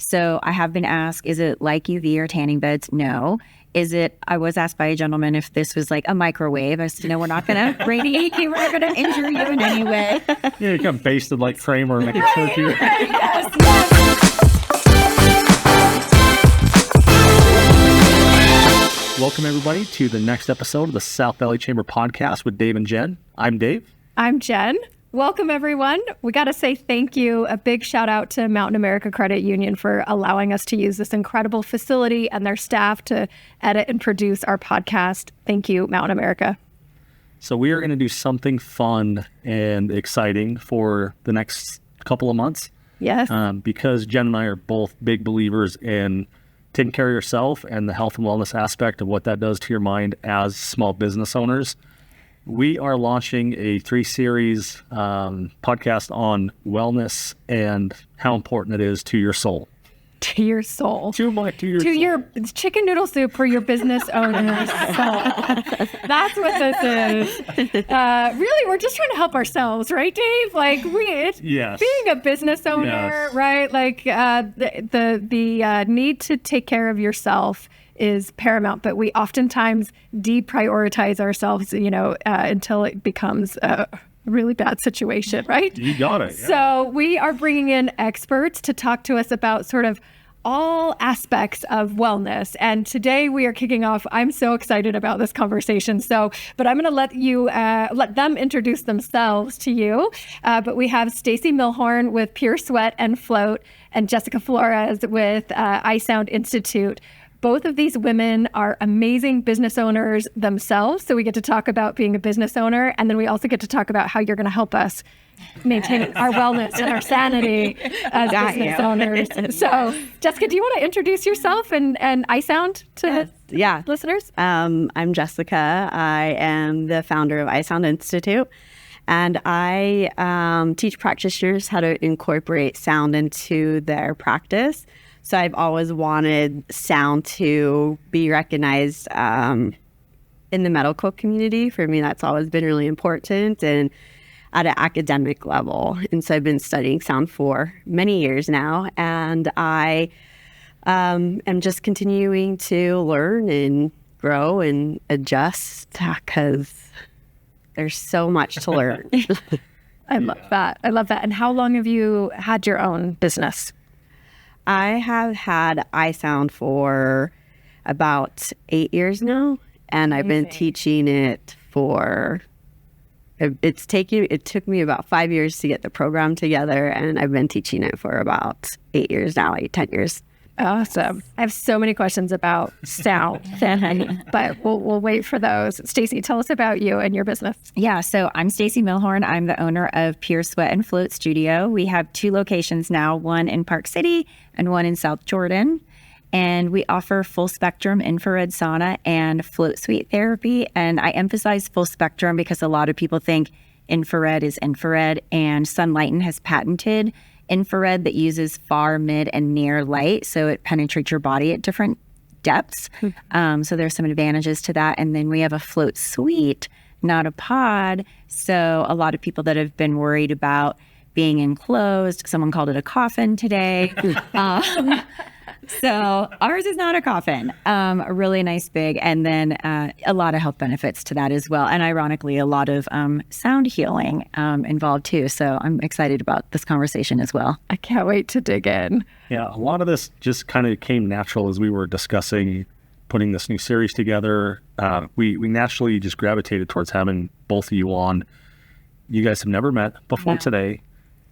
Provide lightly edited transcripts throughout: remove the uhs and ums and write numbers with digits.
So I have been asked, is it like UV or tanning beds? No. I was asked by a gentleman if this was like a microwave. I said, no, we're not going to radiate you. We're not going to injure you in any way. Yeah, you kind of basted like Kramer and like a turkey. Yes. Welcome everybody to the next episode of the South Valley Chamber Podcast with Dave and Jen. I'm Dave. I'm Jen. Welcome, everyone. We got to say thank you. A big shout out to Mountain America Credit Union for allowing us to use this incredible facility and their staff to edit and produce our podcast. Thank you, Mountain America. So we are going to do something fun and exciting for the next couple of months. Yes. Because Jen and I are both big believers in taking care of yourself and the health and wellness aspect of what that does to your mind as small business owners. We are launching a 3-series podcast on wellness and how important it is to your soul. To your soul. To your soul. Your chicken noodle soup for your business owner's soul. That's what this is. Really, we're just trying to help ourselves, right, Dave? Like, yes. Being a business owner, yes. Right? Like, the need to take care of yourself is paramount, but we oftentimes deprioritize ourselves, until it becomes a really bad situation, right? You got it. Yeah. So we are bringing in experts to talk to us about sort of all aspects of wellness. And today we are kicking off. I'm so excited about this conversation. But I'm going to let them introduce themselves to you. But we have Stacey Milhorn with Pure Sweat and Float and Jessica Florez with iSound Institute. Both of these women are amazing business owners themselves. So we get to talk about being a business owner. And then we also get to talk about how you're going to help us maintain our wellness and our sanity as business owners. So Jessica, do you want to introduce yourself and iSound to listeners? I'm Jessica. I am the founder of iSound Institute. And I teach practitioners how to incorporate sound into their practice. So I've always wanted sound to be recognized in the medical community. For me, that's always been really important and at an academic level. And so I've been studying sound for many years now. And I am just continuing to learn and grow and adjust because there's so much to learn. I love that. And how long have you had your own business? I have had iSound for about 8 years now, and I've been teaching it it took me about 5 years to get the program together, and I've been teaching it for about 8 years now, 10 years. Awesome. I have so many questions about sound, but we'll wait for those. Stacey, tell us about you and your business. Yeah, so I'm Stacey Milhorn. I'm the owner of Pure Sweat and Float Studio. We have 2 locations now, one in Park City and one in South Jordan. And we offer full spectrum infrared sauna and float suite therapy. And I emphasize full spectrum because a lot of people think infrared is infrared, and Sunlighten has patented infrared that uses far, mid, and near light, so it penetrates your body at different depths. So there's some advantages to that. And then we have a float suite, not a pod. So a lot of people that have been worried about being enclosed, someone called it a coffin today. So ours is not a coffin, a really nice big, and then a lot of health benefits to that as well. And ironically, a lot of sound healing involved too. So I'm excited about this conversation as well. I can't wait to dig in. Yeah, a lot of this just kind of came natural as we were discussing putting this new series together. We naturally just gravitated towards having both of you on. You guys have never met before today,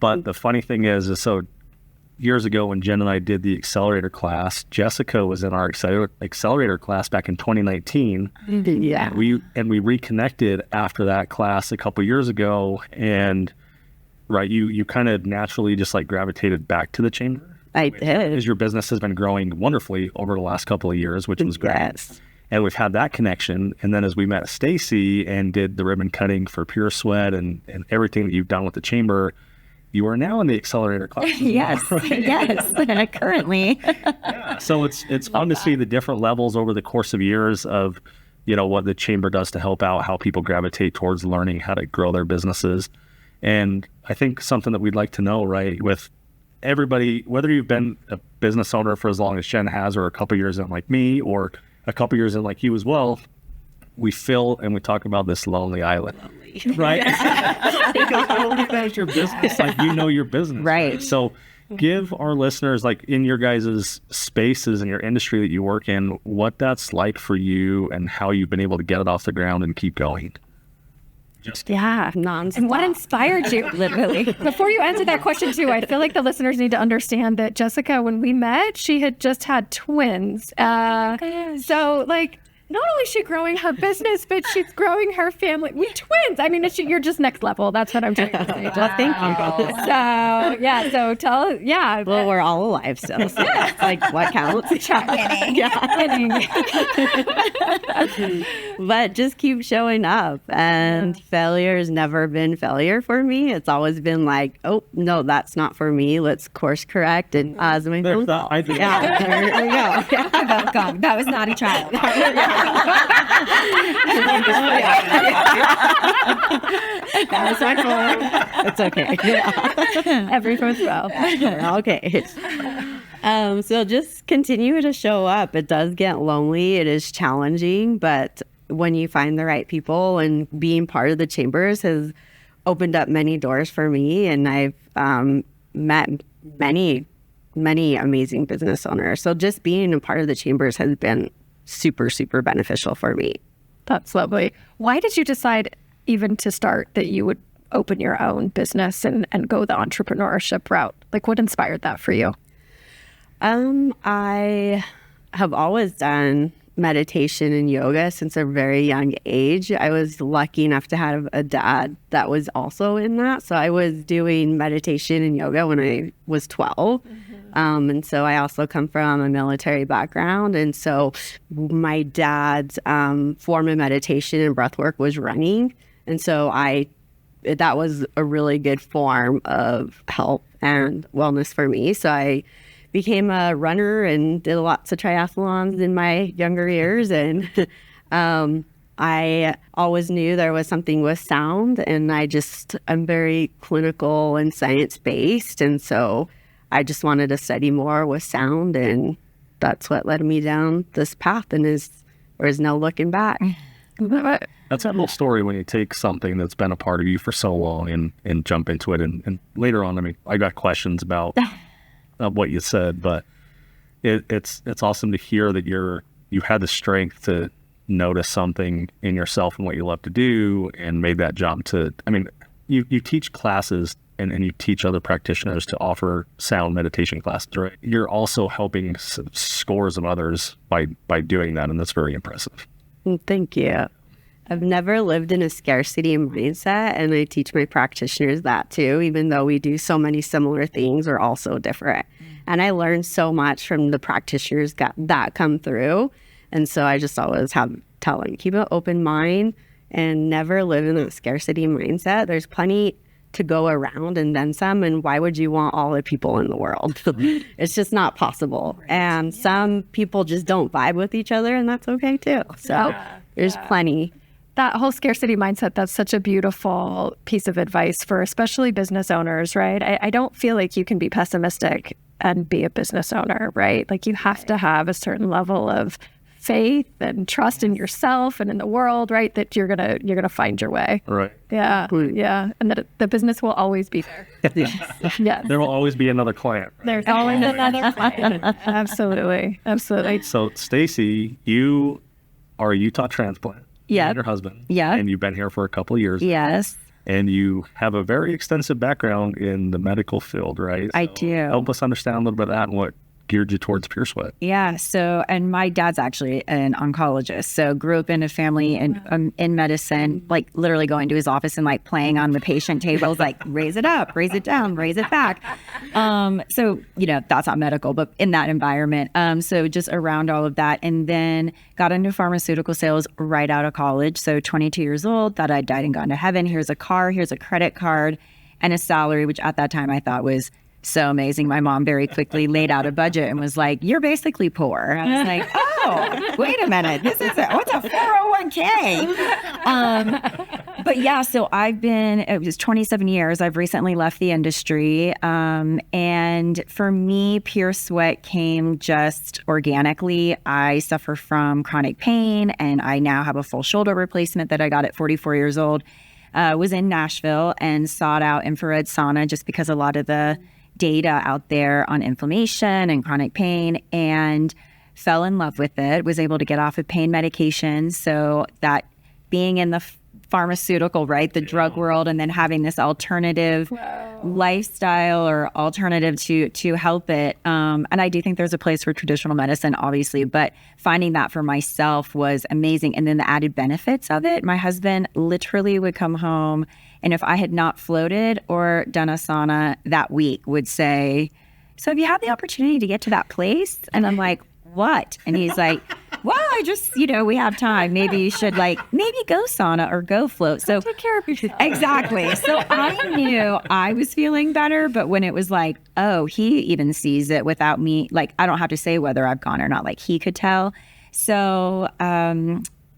but the funny thing is so years ago when Jen and I did the accelerator class, Jessica was in our accelerator class back in 2019. Yeah. And we reconnected after that class a couple years ago, and you kind of naturally just like gravitated back to the chamber. I did. Because your business has been growing wonderfully over the last couple of years, which was great. Yes. And we've had that connection. And then as we met Stacey and did the ribbon cutting for Pure Sweat and everything that you've done with the chamber, you are now in the accelerator class. Yes, yes, currently. Yeah. So it's fun to see the different levels over the course of years of, what the chamber does to help out how people gravitate towards learning how to grow their businesses. And I think something that we'd like to know, right, with everybody, whether you've been a business owner for as long as Jen has, or a couple years in like me, or a couple years in like you as well, we feel and we talk about this lonely island, right? Because nobody knows your business like you know your business, Right. So give our listeners, like in your guys' spaces in your industry that you work in, what that's like for you and how you've been able to get it off the ground and keep going. Yeah. Nonstop. And what inspired you? Literally. Before you answer that question too, I feel like the listeners need to understand that Jessica, when we met, she had just had twins. So like, not only is she growing her business, but she's growing her family. We twins. I mean, you're just next level. That's what I'm trying to say. Well, thank you. So yeah. So tell. Yeah. Well, we're all alive still. So it's like, what counts? But just keep showing up. And failure has never been failure for me. It's always been like, oh, no, that's not for me. Let's course correct. And as my There's that, I think. yeah, there we go. Oh, God, that was not a child. That was my fault. It's okay. Everyone's well. Okay. So just continue to show up. It does get lonely. It is challenging, but when you find the right people, and being part of the chambers has opened up many doors for me, and I've met many amazing business owners. So just being a part of the chambers has been super, super beneficial for me. That's lovely. Why did you decide even to start that you would open your own business and go the entrepreneurship route? Like, what inspired that for you? I have always done meditation and yoga since a very young age. I was lucky enough to have a dad that was also in that. So I was doing meditation and yoga when I was 12. And so I also come from a military background. And so my dad's form of meditation and breath work was running. And so that was a really good form of health and wellness for me. So I became a runner and did lots of triathlons in my younger years. And I always knew there was something with sound, and I'm very clinical and science-based. And so I just wanted to study more with sound, and that's what led me down this path, and there's no looking back. That's that little story when you take something that's been a part of you for so long and jump into it. And later on, I mean, I got questions about what you said, but it's awesome to hear that you had the strength to notice something in yourself and what you love to do and made that jump to, I mean, you teach classes and you teach other practitioners to offer sound meditation classes, right? You're also helping scores of others by doing that, and that's very impressive. Thank you. I've never lived in a scarcity mindset, and I teach my practitioners that too. Even though we do so many similar things, we're also different. And I learned so much from the practitioners that come through. And so I just always tell them, keep an open mind and never live in a scarcity mindset. There's plenty to go around and then some, and why would you want all the people in the world? It's just not possible. And some people just don't vibe with each other, and that's okay too. So there's plenty. That whole scarcity mindset, that's such a beautiful piece of advice for especially business owners, right? I don't feel like you can be pessimistic and be a business owner, right? Like you have to have a certain level of faith and trust in yourself and in the world, right? That you're gonna find your way. Right. Yeah. Yeah. And that the business will always be there. Yes. There will always be another client. Right? There's always another client. Absolutely. Absolutely. So Stacey, you are a Utah transplant. Yeah. Your husband. Yeah. And you've been here for a couple of years. Yes. And you have a very extensive background in the medical field, right? I do. Help us understand a little bit of that and what geared you towards Pure Sweat. Yeah. So, and my dad's actually an oncologist. So grew up in a family in medicine, like literally going to his office and like playing on the patient tables, like raise it up, raise it down, raise it back. So, that's not medical, but in that environment. So just around all of that. And then got into pharmaceutical sales right out of college. So 22 years old, thought I'd died and gone to heaven. Here's a car, here's a credit card and a salary, which at that time I thought was so amazing. My mom very quickly laid out a budget and was like, you're basically poor. I was like, oh, wait a minute. What's a 401k? But yeah, so it was 27 years. I've recently left the industry. And for me, Pure Sweat came just organically. I suffer from chronic pain, and I now have a full shoulder replacement that I got at 44 years old. Was in Nashville and sought out infrared sauna just because a lot of the data out there on inflammation and chronic pain, and fell in love with it, was able to get off of pain medication. So that being in the pharmaceutical, right, the drug world, and then having this alternative lifestyle or alternative to help it. And I do think there's a place for traditional medicine, obviously, but finding that for myself was amazing. And then the added benefits of it, my husband literally would come home, and if I had not floated or done a sauna that week, would say, so have you had the opportunity to get to that place? And I'm like, what? And he's like, well, I just, we have time. Maybe you should maybe go sauna or go float. So take care of yourself. Exactly. So I knew I was feeling better, but when it was like, oh, he even sees it without me, I don't have to say whether I've gone or not, he could tell. So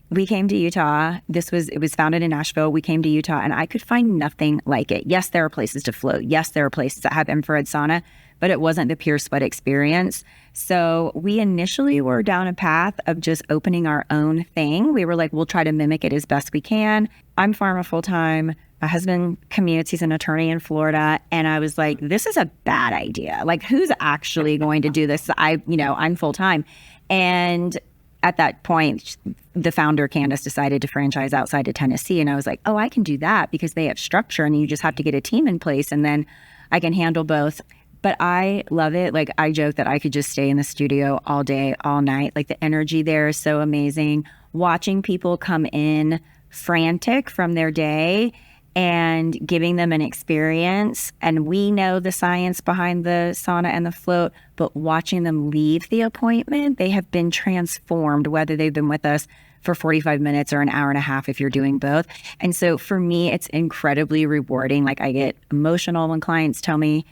we came to Utah. It was founded in Nashville. We came to Utah and I could find nothing like it. Yes, there are places to float. Yes, there are places that have infrared sauna, but it wasn't the Pure Sweat experience. So we initially were down a path of just opening our own thing. We were like, we'll try to mimic it as best we can. I'm pharma full-time. My husband commutes. He's an attorney in Florida. And I was like, this is a bad idea. Who's actually going to do this? I'm full-time. And at that point, the founder, Candace, decided to franchise outside of Tennessee. And I was like, oh, I can do that because they have structure and you just have to get a team in place and then I can handle both. But I love it. I joke that I could just stay in the studio all day, all night. The energy there is so amazing. Watching people come in frantic from their day and giving them an experience. And we know the science behind the sauna and the float, but watching them leave the appointment, they have been transformed, whether they've been with us for 45 minutes or an hour and a half if you're doing both. And so for me, it's incredibly rewarding. I get emotional when clients tell me,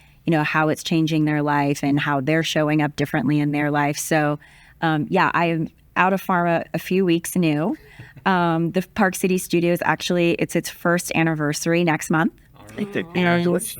how it's changing their life and how they're showing up differently in their life. So, I am out of pharma a few weeks new. The Park City Studio is it's its first anniversary next month. And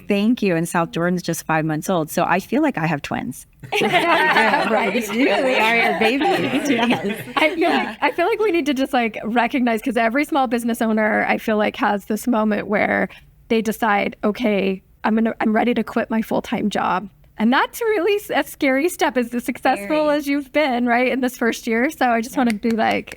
thank you. And South Jordan's just 5 months old. So I feel like I have twins. Right. They are your babies. Yes. I feel like we need to just recognize, because every small business owner, I feel has this moment where they decide, okay, I'm ready to quit my full-time job. And that's really a scary step, as successful as you've been, right, in this first year. So I just want to be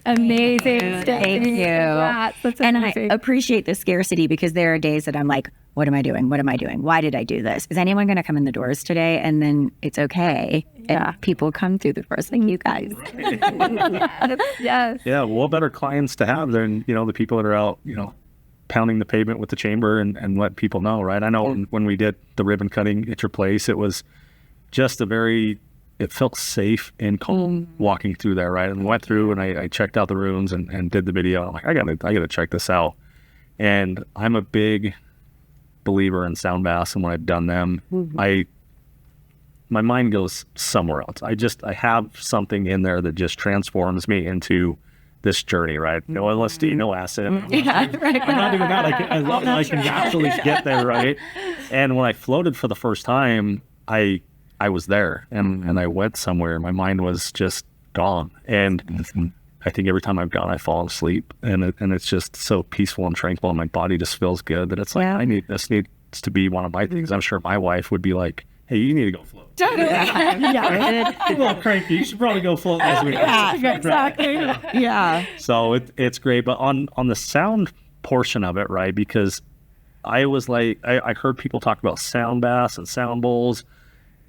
amazing. Thank you. That's and amazing. I appreciate the scarcity, because there are days that I'm like, what am I doing? What am I doing? Why did I do this? Is anyone going to come in the doors today? And then it's okay. Yeah. And people come through the doors like you guys. Yes. Yeah, what better clients to have than, the people that are out, pounding the pavement with the chamber and let people know, right? I know when we did the ribbon cutting at your place, it was just it felt safe and calm walking through there, right? And went through and I checked out the rooms and did the video. I'm like, I gotta check this out. And I'm a big believer in sound baths, and when I've done them, my mind goes somewhere else. I have something in there that just transforms me into this journey, right? No LSD, no acid. I'm not doing that. I love that I can actually get there, right? And when I floated for the first time, I was there and I went somewhere. My mind was just gone. And I think every time I've gone, I fall asleep, and it's just so peaceful and tranquil, and my body just feels good that it's this needs to be one of my things. I'm sure my wife would be like, hey, you need to go float. Yeah. You're a little cranky. You should probably go float this week. Exactly. Yeah. So it's great. But on the sound portion of it, right? Because I was like, I heard people talk about sound baths and sound bowls,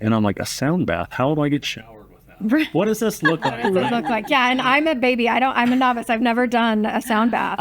and I'm like, a sound bath? How do I get showered with that? What does this look like? What does it look like? Yeah, and I'm a baby. I'm a novice. I've never done a sound bath.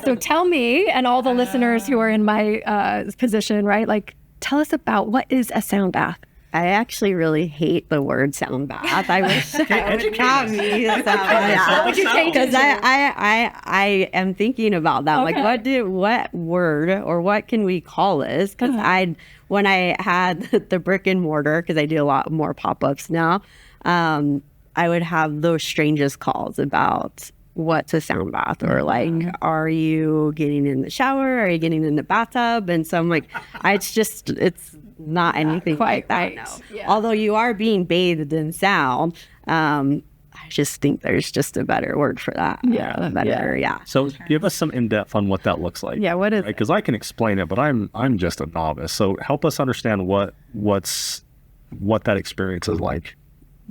So tell me and all the listeners who are in my position, right? Tell us about, what is a sound bath? I actually really hate the word sound bath. I wish that would not be a sound bath. Because I am thinking about that. Okay. What word or what can we call this? Because when I had the brick and mortar, because I do a lot more pop-ups now, I would have those strangest calls about what's a sound bath, or like, are you getting in the shower? Are you getting in the bathtub? And so I'm like, it's not anything quite like that. right. No. Yeah. Although you are being bathed in sound, I just think there's just a better word for that. Yeah. So give us some in-depth on what that looks like. Yeah, what is it? Because I can explain it, but I'm just a novice. So help us understand what that experience is like.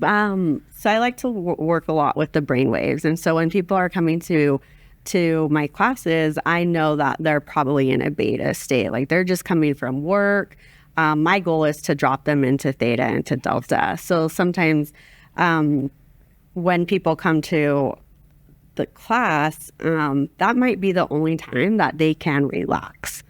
So I like to work a lot with the brain waves. And so when people are coming to my classes, I know that they're probably in a beta state. Like they're just coming from work. My goal is to drop them into theta and to delta. So sometimes when people come to the class, that might be the only time that they can relax.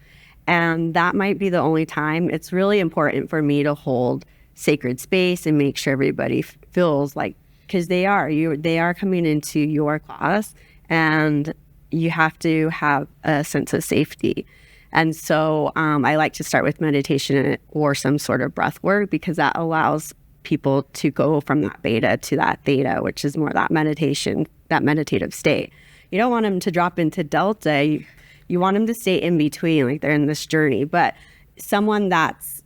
And that might be the only time. It's really important for me to hold sacred space and make sure everybody feels like, because they are coming into your class, and you have to have a sense of safety. And so I like to start with meditation or some sort of breath work, because that allows people to go from that beta to that theta, which is more that meditation, that meditative state. You don't want them to drop into delta. You want them to stay in between, like they're in this journey. But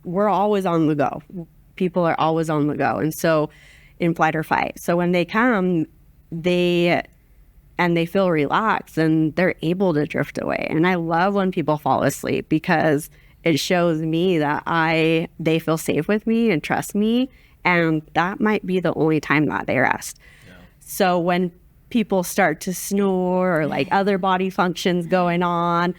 we're always on the go. People are always on the go. And so in flight or fight. So when they come, they feel relaxed and they're able to drift away. And I love when people fall asleep, because it shows me that they feel safe with me and trust me. And that might be the only time that they rest. Yeah. So when people start to snore or like other body functions going on,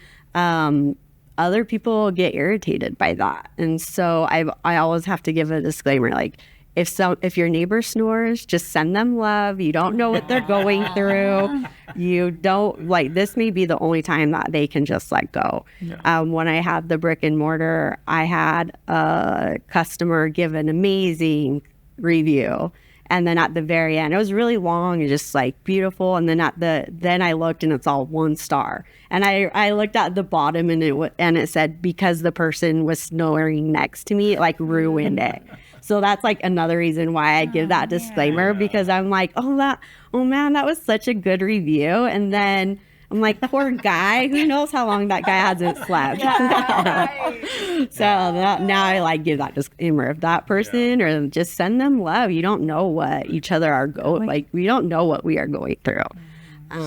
other people get irritated by that. And so I always have to give a disclaimer, like if your neighbor snores, just send them love. You don't know what they're going through. You don't, like, this may be the only time that they can just let go. Yeah. When I had the brick and mortar, I had a customer give an amazing review. And then at the very end, it was really long and just like beautiful. And then I looked and it's all 1 star. And I looked at the bottom and it said, because the person was snoring next to me, it like ruined it. So that's like another reason why I give that disclaimer, because I'm like, oh man, that was such a good review. And then I'm like, poor guy, who knows how long that guy hasn't slept. So now I like give that disclaimer of that person, or just send them love. You don't know what each other are going, like we don't know what we are going through.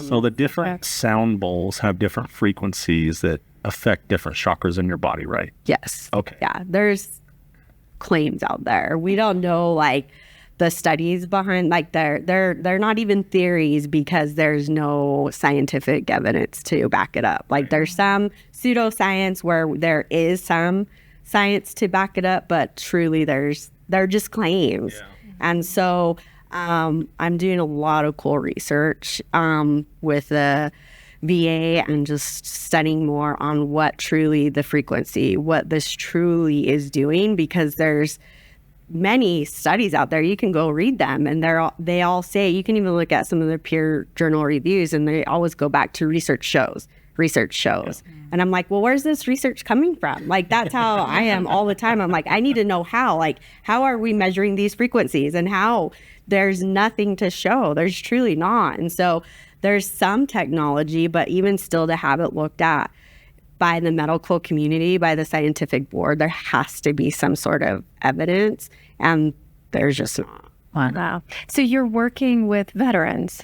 So the different sound bowls have different frequencies that affect different chakras in your body, right? Yes. Okay. Yeah. There's claims out there. We don't know like the studies behind, like they're not even theories, because there's no scientific evidence to back it up. Like there's some pseudoscience where there is some science to back it up, but truly they're just claims. Yeah. And so I'm doing a lot of cool research with the VA and just studying more on what truly the frequency, what this truly is doing, because there's many studies out there. You can go read them, and they all say, you can even look at some of the peer journal reviews, and they always go back to research shows. Yeah. And I'm like, well, where's this research coming from? Like, that's how I am all the time. I'm like, I need to know how are we measuring these frequencies, and how there's nothing to show. There's truly not. And so there's some technology, but even still, to have it looked at by the medical community, by the scientific board, there has to be some sort of evidence, and there's just not. Wow. So you're working with veterans,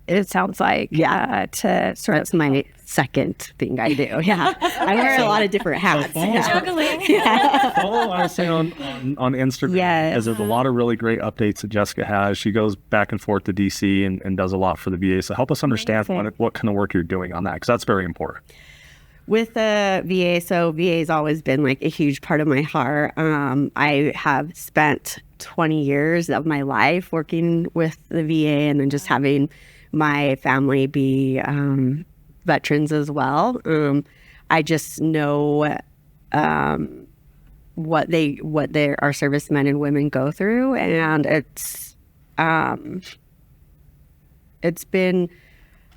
it sounds like. Yeah. That's my second thing I do. Yeah. I wear a lot of different hats. Juggling. Follow iSound on Instagram. Yes. Because there's a lot of really great updates that Jessica has. She goes back and forth to DC and does a lot for the VA. So help us understand what kind of work you're doing on that, because that's very important. With the VA, so VA's always been like a huge part of my heart. I have spent 20 years of my life working with the VA, and then just having my family be veterans as well. I just know what our servicemen and women go through, and it's been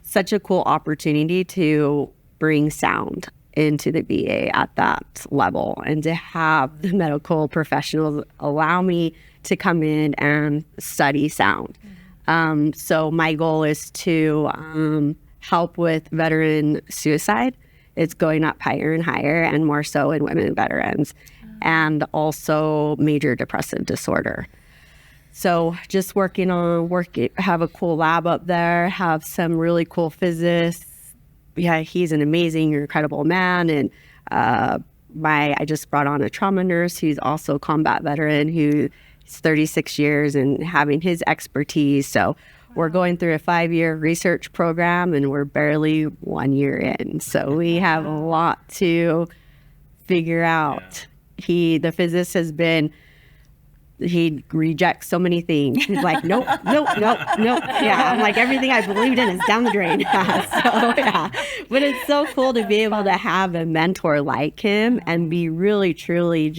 such a cool opportunity to bring sound into the VA at that level, and to have the medical professionals allow me to come in and study sound. So my goal is to help with veteran suicide. It's going up higher and higher, and more so in women veterans, and also major depressive disorder. So just have a cool lab up there, have some really cool physicists. Yeah, he's an amazing, incredible man. And I just brought on a trauma nurse who's also a combat veteran who's 36 years and having his expertise. So we're going through a 5-year research program, and we're barely 1 year in. So we have a lot to figure out. The physicist he rejects so many things. He's like, nope. Yeah, I'm like, everything I believed in is down the drain. But it's so cool to be able to have a mentor like him and be really, truly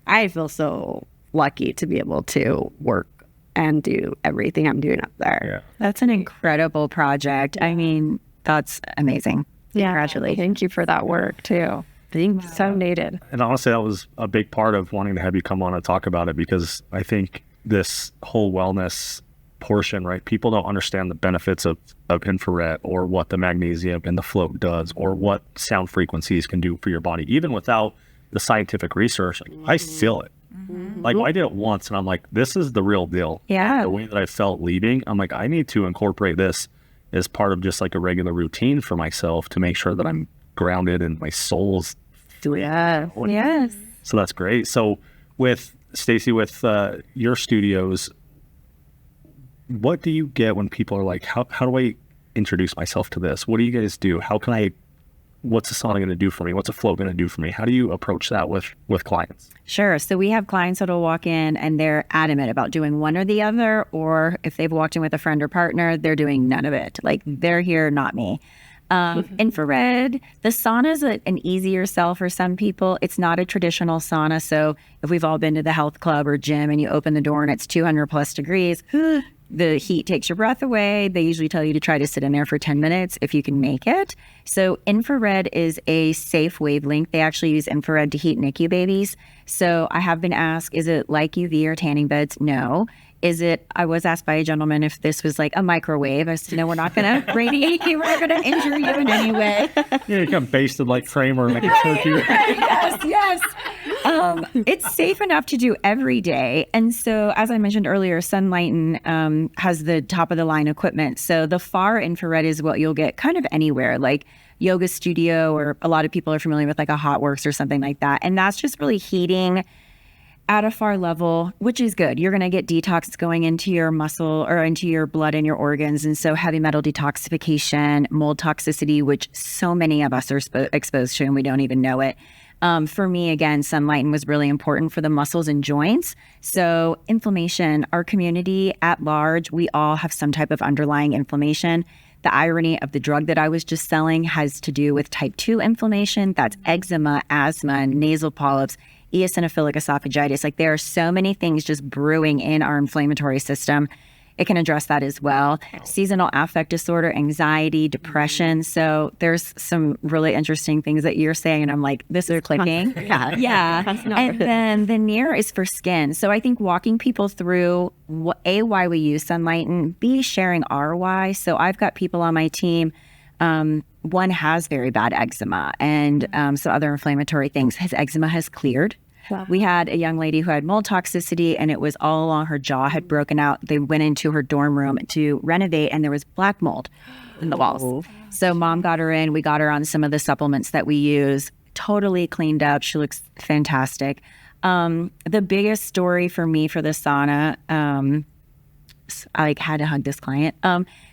I feel so lucky to be able to work and do everything I'm doing up there. Yeah. That's an incredible project. I mean, that's amazing. Yeah. Congratulations. Thank you for that work too. Thanks. So needed. And honestly, that was a big part of wanting to have you come on and talk about it, because I think this whole wellness portion, right? People don't understand the benefits of infrared, or what the magnesium in the float does, or what sound frequencies can do for your body. Even without the scientific research, I feel it. Like, I did it once and I'm like, this is the real deal. Yeah. The way that I felt leaving, I'm like, I need to incorporate this as part of just like a regular routine for myself to make sure that I'm grounded and my soul's doing it. Yes. So that's great. So with Stacey, with your studios, what do you get when people are like, how do I introduce myself to this? What do you guys do? What's a sauna going to do for me? What's a float going to do for me? How do you approach that with clients? Sure. So we have clients that'll walk in and they're adamant about doing one or the other, or if they've walked in with a friend or partner, they're doing none of it. Like, they're here, not me. Infrared, the sauna is an easier sell for some people. It's not a traditional sauna. So if we've all been to the health club or gym and you open the door and it's 200 plus degrees, the heat takes your breath away. They usually tell you to try to sit in there for 10 minutes if you can make it. So infrared is a safe wavelength. They actually use infrared to heat NICU babies. So I have been asked, is it like UV or tanning beds? No. I was asked by a gentleman if this was like a microwave. I said, no, we're not going to radiate you. We're not going to injure you in any way. Yeah, you kind of basted like Kramer, like a turkey. Yes. It's safe enough to do every day. And so, as I mentioned earlier, Sunlighten has the top of the line equipment. So the far infrared is what you'll get kind of anywhere, like yoga studio, or a lot of people are familiar with like a HotWorks or something like that. And that's just really heating at a far level, which is good. You're going to get detox going into your muscle or into your blood and your organs. And so heavy metal detoxification, mold toxicity, which so many of us are exposed to and we don't even know it. For me, again, Sunlighten was really important for the muscles and joints. So inflammation, our community at large, we all have some type of underlying inflammation. The irony of the drug that I was just selling has to do with type 2 inflammation. That's eczema, asthma, nasal polyps, eosinophilic esophagitis. Like, there are so many things just brewing in our inflammatory system. It can address that as well. Seasonal affect disorder, anxiety, depression. So there's some really interesting things that you're saying, and I'm like, this is clicking. Yeah. And then the near is for skin. So I think walking people through why we use Sunlighten, B, sharing our why. So I've got people on my team. One has very bad eczema and some other inflammatory things. His eczema has cleared. Wow. We had a young lady who had mold toxicity, and it was all along her jaw had broken out. They went into her dorm room to renovate, and there was black mold in the walls. So mom got her in. We got her on some of the supplements that we use. Totally cleaned up. She looks fantastic. The biggest story for me for the sauna, I had to hug this client.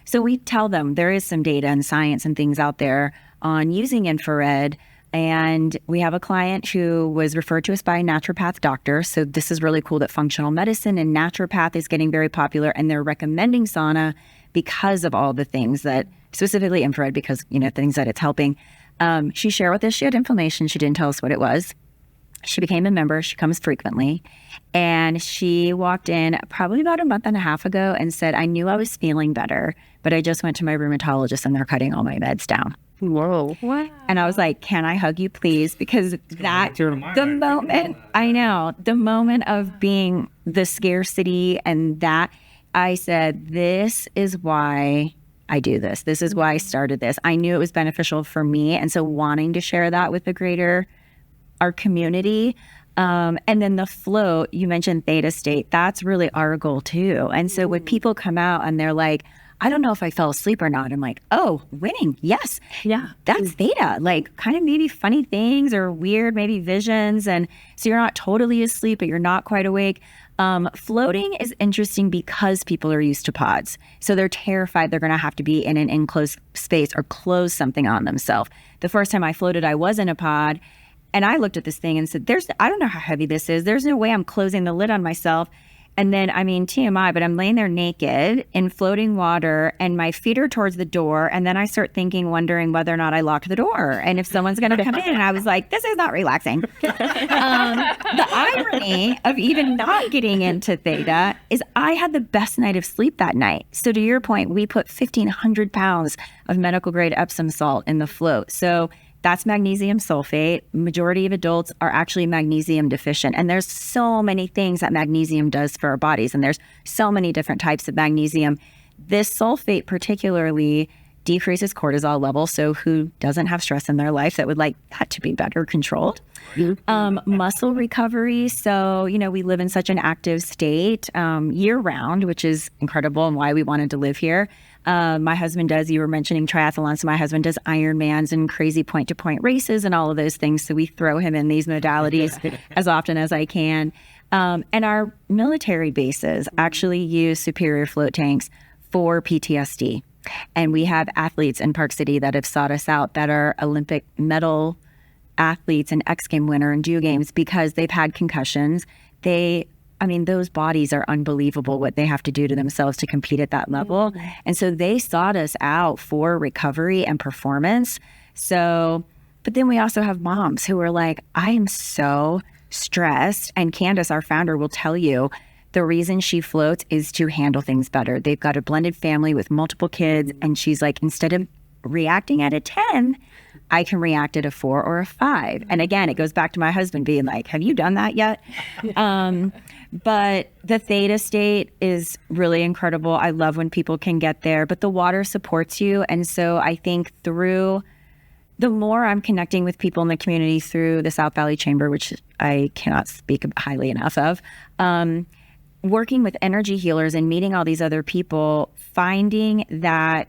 So we tell them there is some data and science and things out there on using infrared. And we have a client who was referred to us by a naturopath doctor. So this is really cool that functional medicine and naturopath is getting very popular, and they're recommending sauna because of all the things that, specifically infrared, because, things that it's helping. She shared with us she had inflammation. She didn't tell us what it was. She became a member. She comes frequently. And she walked in probably about a month and a half ago and said, I knew I was feeling better, but I just went to my rheumatologist and they're cutting all my meds down. Whoa. Wow. And I was like, can I hug you, please? Because the moment of being the scarcity and that, I said, this is why I do this. This is why I started this. I knew it was beneficial for me. And so wanting to share that with our community. And then the float, you mentioned theta state. That's really our goal too. And so when people come out and they're like, I don't know if I fell asleep or not. I'm like, oh, winning. Yes. Yeah. That's theta. Like kind of maybe funny things or weird, maybe visions. And so you're not totally asleep, but you're not quite awake. Floating is interesting because people are used to pods. So they're terrified they're going to have to be in an enclosed space or close something on themselves. The first time I floated, I was in a pod and I looked at this thing and said, I don't know how heavy this is. There's no way I'm closing the lid on myself. And then, I mean, TMI, but I'm laying there naked in floating water and my feet are towards the door. And then I start wondering whether or not I locked the door and if someone's going to come in. And I was like, this is not relaxing. The irony of even not getting into theta is I had the best night of sleep that night. So to your point, we put 1,500 pounds of medical grade Epsom salt in the float. So that's magnesium sulfate. Majority of adults are actually magnesium deficient. And there's so many things that magnesium does for our bodies. And there's so many different types of magnesium. This sulfate particularly decreases cortisol levels. So who doesn't have stress in their life that would like that to be better controlled? Muscle recovery. So, we live in such an active state year round, which is incredible and why we wanted to live here. My husband does, you were mentioning triathlon. So my husband does Ironmans and crazy point-to-point races and all of those things. So we throw him in these modalities as often as I can. And our military bases actually use superior float tanks for PTSD. And we have athletes in Park City that have sought us out that are Olympic medal athletes and X Game winner and Dew Games because they've had concussions. Those bodies are unbelievable what they have to do to themselves to compete at that level. And so they sought us out for recovery and performance. So, but then we also have moms who are like, I am so stressed. And Candace, our founder, will tell you the reason she floats is to handle things better. They've got a blended family with multiple kids. And she's like, instead of reacting at a 10, I can react at a 4 or a 5. And again, it goes back to my husband being like, have you done that yet? But the theta state is really incredible. I love when people can get there, but the water supports you. And so I think the more I'm connecting with people in the community through the South Valley Chamber, which I cannot speak highly enough of, working with energy healers and meeting all these other people, finding that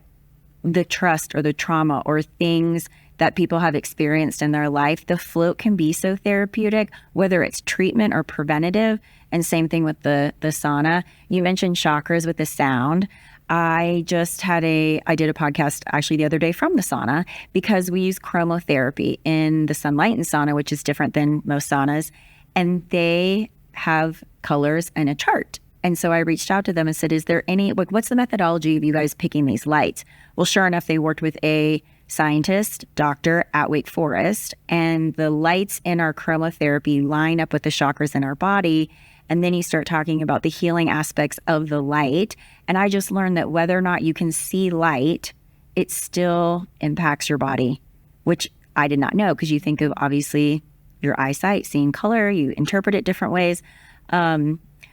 the trust or the trauma or things that people have experienced in their life, the float can be so therapeutic, whether it's treatment or preventative. And same thing with the sauna. You mentioned chakras with the sound. I did a podcast actually the other day from the sauna because we use chromotherapy in the sunlightened sauna, which is different than most saunas. And they have colors and a chart. And so I reached out to them and said, is there what's the methodology of you guys picking these lights? Well, sure enough, they worked with a scientist, doctor at Wake Forest, and the lights in our chromotherapy line up with the chakras in our body. And then you start talking about the healing aspects of the light. And I just learned that whether or not you can see light, it still impacts your body, which I did not know because you think of obviously your eyesight, seeing color, you interpret it different ways.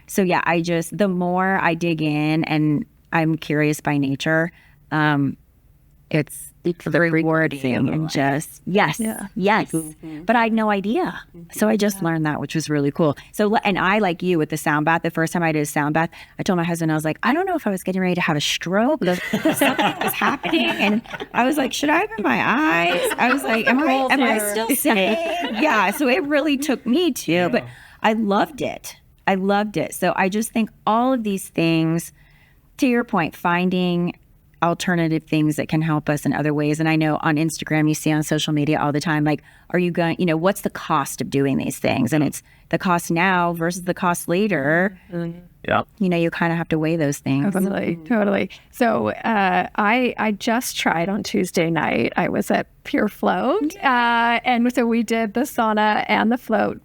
So yeah, the more I dig in and I'm curious by nature, it's rewarding and just, yes. Mm-hmm. But I had no idea. So I just learned that, which was really cool. So, and I, like you with the sound bath, the first time I did a sound bath, I told my husband, I was like, I don't know if I was getting ready to have a stroke. Something was happening. And I was like, should I open my eyes? I was like, am I still seeing? Yeah. So it really took me too, but I loved it. So I just think all of these things, to your point, finding alternative things that can help us in other ways. And I know on Instagram, you see on social media all the time, like, are you going, what's the cost of doing these things? And it's the cost now versus the cost later. Yeah. You kind of have to weigh those things. Totally. So I just tried on Tuesday night. I was at Pure Float. And so we did the sauna and the float.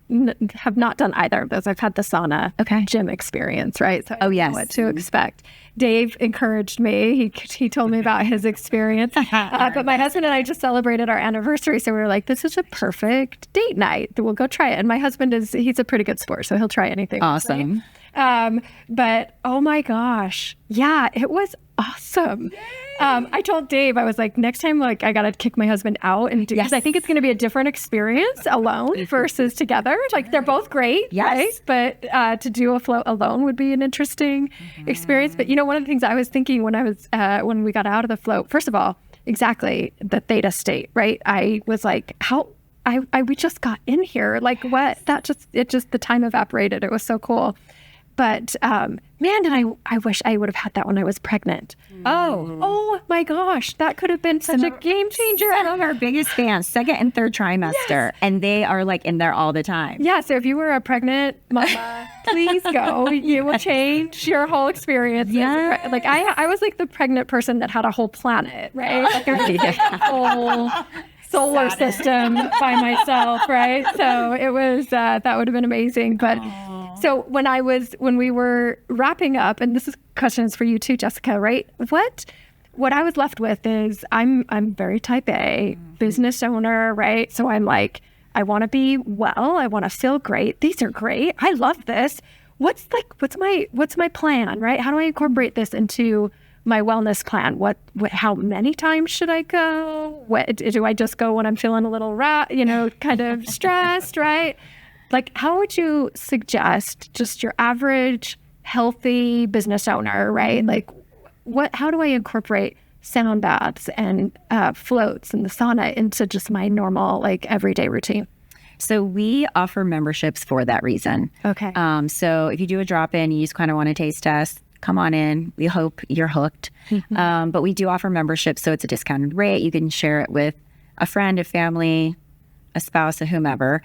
Have not done either of those. I've had the sauna gym experience, right? So I know what to expect. Dave encouraged me. He told me about his experience. But my husband and I just celebrated our anniversary. So we were like, this is a perfect date night. We'll go try it. And my husband he's a pretty good sport. So he'll try anything. Awesome. But oh my gosh. Yeah, it was awesome. I told Dave, I was like, next time, like, I got to kick my husband out and do, because I think it's going to be a different experience alone versus together. Like, they're both great, right? But to do a float alone would be an interesting experience. But, you know, one of the things I was thinking when I was, when we got out of the float, first of all, exactly the theta state, right? I was like, we just got in here. Like, what? The time evaporated. It was so cool. But man, I wish I would have had that when I was pregnant. Oh my gosh, that could have been such a game changer. Some of our biggest fans, second and third trimester, and they are like in there all the time. Yeah, so if you were a pregnant mama, please go. You will change your whole experience. Yeah, like I was like the pregnant person that had a whole planet, right? Like a whole solar system by myself, right? So it was that would have been amazing, but. So when we were wrapping up, and this is questions for you too, Jessica, right? What I was left with is I'm very type A, business owner, right? So I'm like, I want to be well, I want to feel great. These are great. I love this. What's my plan, right? How do I incorporate this into my wellness plan? How many times should I go? Do I just go when I'm feeling a little kind of stressed, right? Like, how would you suggest just your average healthy business owner, right? Like, how do I incorporate sound baths and floats and the sauna into just my normal, like, everyday routine? So we offer memberships for that reason. Okay. So if you do a drop-in, you just kind of want to taste test, come on in. We hope you're hooked. But we do offer memberships, so it's a discounted rate. You can share it with a friend, a family, a spouse, a whomever.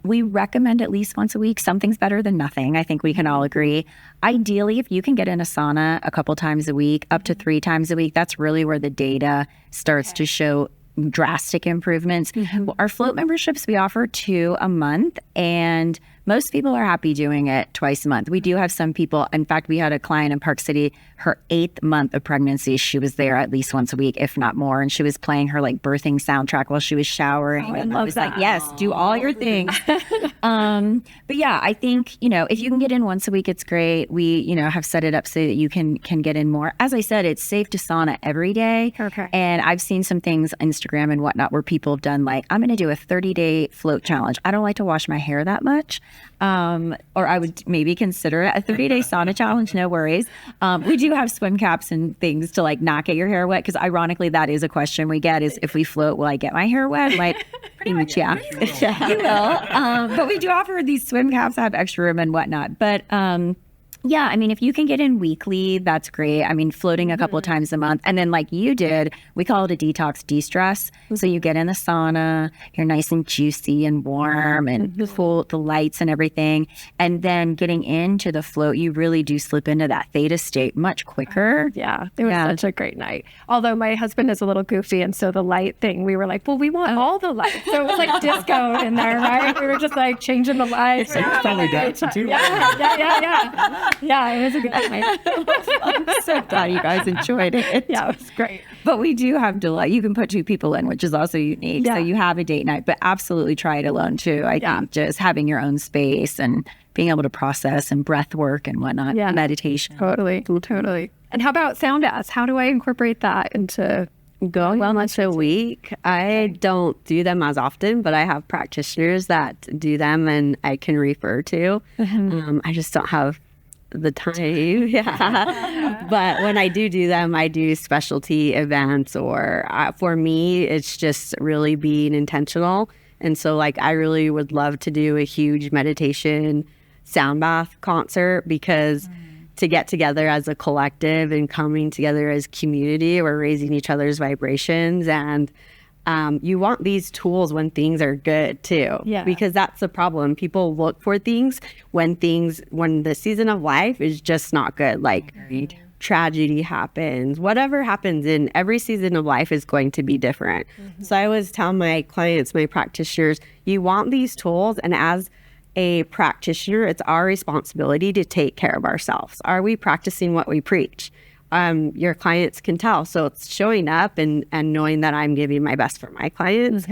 We recommend at least once a week. Something's better than nothing. I think we can all agree. Ideally, if you can get in a sauna a couple times a week, up to 3 times a week, that's really where the data starts to show drastic improvements. Well, our float memberships, we offer 2 a month, and most people are happy doing it twice a month. We do have some people. In fact, we had a client in Park City, her 8th month of pregnancy, she was there at least once a week, if not more. And she was playing her like birthing soundtrack while she was showering. I love that. Like, yes, do all your things. But yeah, I think, if you can get in once a week, it's great. We, have set it up so that you can get in more. As I said, it's safe to sauna every day. Okay. And I've seen some things on Instagram and whatnot where people have done like, I'm going to do a 30-day float challenge. I don't like to wash my hair that much. Or I would maybe consider it a 30-day sauna challenge. No worries. We do have swim caps and things to like not get your hair wet. Because ironically, that is a question we get is if we float, will I get my hair wet? Like pretty much, yeah. You will. But we do offer these swim caps that have extra room and whatnot. But yeah, I mean, if you can get in weekly, that's great. I mean, floating a couple of times a month. And then like you did, we call it a detox de-stress. So you get in the sauna, you're nice and juicy and warm and full the lights and everything. And then getting into the float, you really do slip into that theta state much quicker. Yeah, it was such a great night. Although my husband is a little goofy. And so the light thing, we were like, well, we want all the lights. So it was like disco in there, right? We were just like changing the lights. Family dancing too. Yeah. Yeah, it was a good night. I'm so glad you guys enjoyed it. Yeah, it was great. But we do have delight. You can put 2 people in, which is also unique. Yeah. So you have a date night, but absolutely try it alone too. I think just having your own space and being able to process and breath work and whatnot, meditation. Totally. And how about sound baths? How do I incorporate that into going once a week? I don't do them as often, but I have practitioners that do them and I can refer to. I just don't have the time. But when I do them, I do specialty events or for me, it's just really being intentional. And so like, I really would love to do a huge meditation sound bath concert because to get together as a collective and coming together as community, we're raising each other's vibrations. And you want these tools when things are good too, because that's the problem. People look for things when the season of life is just not good. Like tragedy happens, whatever happens in every season of life is going to be different. So I always tell my clients, my practitioners, you want these tools. And as a practitioner, it's our responsibility to take care of ourselves. Are we practicing what we preach? Your clients can tell. So it's showing up and knowing that I'm giving my best for my clients.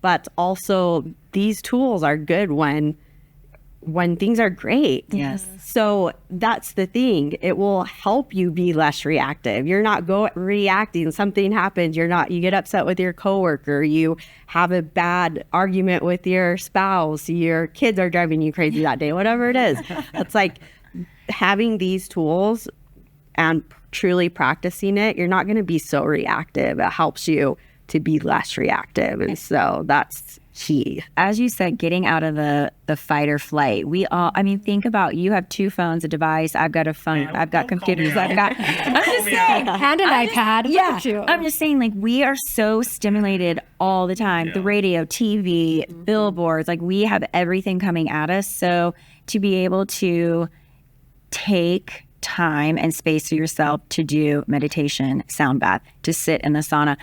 But also these tools are good when when things are great. Yes. So that's the thing. It will help you be less reactive. You're not reacting. Something happens. You get upset with your coworker. You have a bad argument with your spouse. Your kids are driving you crazy that day, whatever it is. It's like having these tools and truly practicing it, you're not going to be so reactive. It helps you to be less reactive. And so that's key. As you said, getting out of the fight or flight. Think about, you have 2 phones, a device. I've got a phone. I've got computers. I'm just saying. And an iPad. Yeah. You. I'm just saying, like, we are so stimulated all the time. The radio, TV, billboards, like, we have everything coming at us. So to be able to take time and space for yourself to do meditation, sound bath, to sit in the sauna.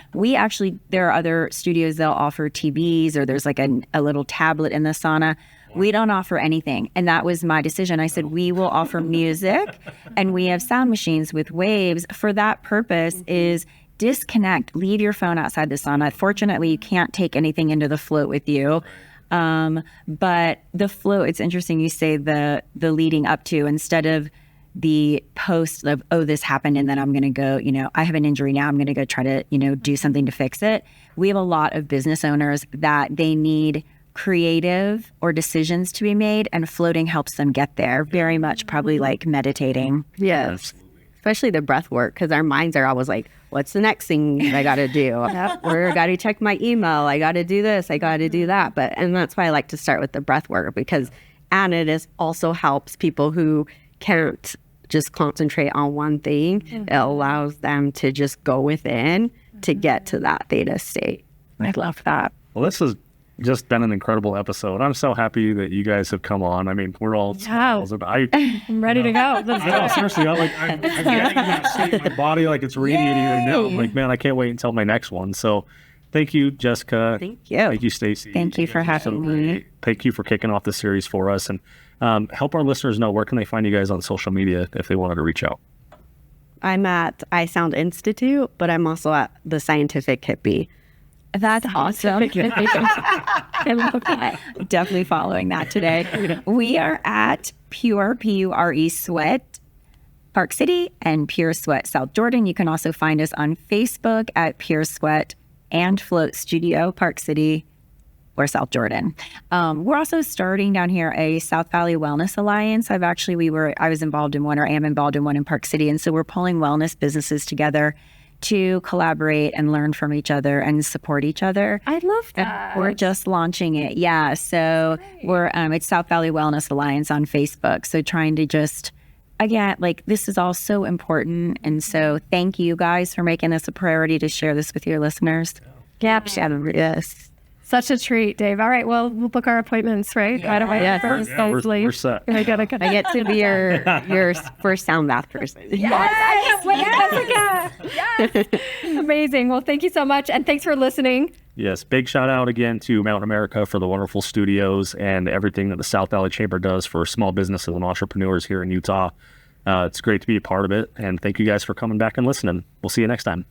There are other studios, they'll offer TVs, or there's like a little tablet in the sauna. We don't offer anything. And that was my decision. I said, we will offer music, and we have sound machines with waves. For that purpose is disconnect, leave your phone outside the sauna. Fortunately, you can't take anything into the float with you. But the float, it's interesting you say the leading up to, instead of the post of, oh, this happened, and then I'm going to go, I have an injury now, I'm going to go try to, do something to fix it. We have a lot of business owners that they need creative or decisions to be made, and floating helps them get there. Very much probably like meditating. Yes. Especially the breath work, because our minds are always like, what's the next thing I got to do? Or I got to check my email. I got to do this. I got to do that. And that's why I like to start with the breath work, because, and it also helps people who can't just concentrate on one thing. It allows them to just go within to get to that theta state. I love that. Well, this has just been an incredible episode. I'm so happy that you guys have come on. I mean, we're all smiles. I'm ready to go. Let's go. Seriously, I'm getting that state in my body, like it's radiating right now. I'm like, man, I can't wait until my next one. So thank you, Jessica. Thank you. Thank you, Stacey. Thank you for having me. Thank you for kicking off the series for us. And help our listeners know, where can they find you guys on social media if they wanted to reach out? I'm at iSound Institute, but I'm also at the Scientific Hippie. That's awesome. I love that. Definitely following that today. We are at Pure, Pure Sweat, Park City, and Pure Sweat, South Jordan. You can also find us on Facebook at Pure Sweat and Float Studio, Park City or South Jordan. We're also starting down here a South Valley Wellness Alliance. I was involved in one, or am involved in one, in Park City. And so we're pulling wellness businesses together to collaborate and learn from each other and support each other. I love that. We're just launching it. Yeah. So we're, it's South Valley Wellness Alliance on Facebook. So trying to just, again, like, this is all so important. And so thank you guys for making this a priority to share this with your listeners. Yes. Such a treat, Dave. All right, well, we'll book our appointments, right? Yeah. Right away. Yeah. We're set. I get to be your first sound bath person. Yes. Amazing. Well, thank you so much, and thanks for listening. Yes, big shout out again to Mountain America for the wonderful studios and everything that the South Valley Chamber does for small businesses and entrepreneurs here in Utah. It's great to be a part of it, and thank you guys for coming back and listening. We'll see you next time.